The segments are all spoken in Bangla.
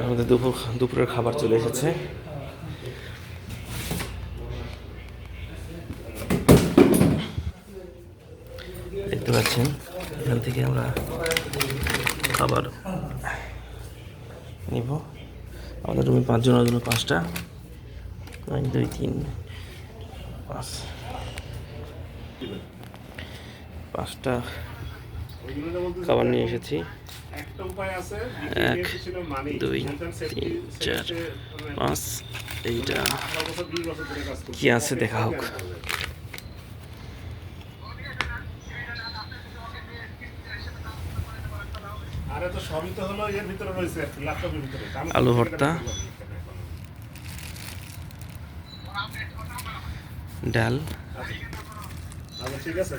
আমাদের দুপুরের খাবার চলে এসেছে। দেখতে পাচ্ছেন এখান থেকে আমরা খাবার নিব। আমাদের রুমে 5 জনের জন্য 5টা, 1 2 3 5 5টা খাবার নিয়ে এসেছি। 1 2 3 4 5। এইটা কি আছে দেখা হোক। আলু ভর্তা, ডাল, ঠিক আছে।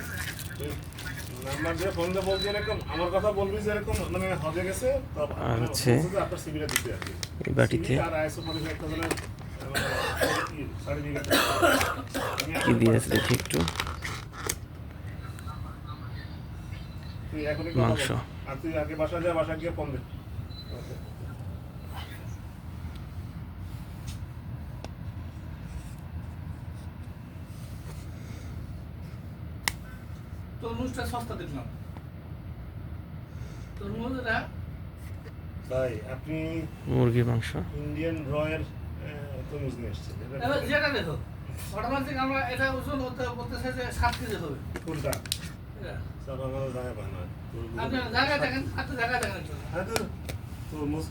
নাম্বার দিয়ে ফোন দিয়ে বলছি এরকম আমার কথা বলবি যে এরকম মানে হজে গেছে, আর হচ্ছে আপনার সিভিটা দিতে আর কি এই বাটিতে আর আইএসও পরিচয় একটা জনের সার্টিফিকেট কি দিয়েছে দেখি একটু। তুই এখনই মাংস। আর তুই আগে বাসা যা, বাসা গিয়ে ফোন দে। তরমুজটা সস্তা দেখলাম। তরমুজটা ভাই আপনি মুরগির মাংস, ইন্ডিয়ান রয়ের তরমুজ নিয়ে এসেছেন। এবার যেটা দেখো অটোমেটিক আমরা এটা ওজন বলতেছে যে 7 কেজি হবে। কোনটা? এটা সব আমার জায়গা পায় না। আপনি জায়গা দেখেন, আপনি জায়গা দেখেন। হ্যাঁ তো তরমুজ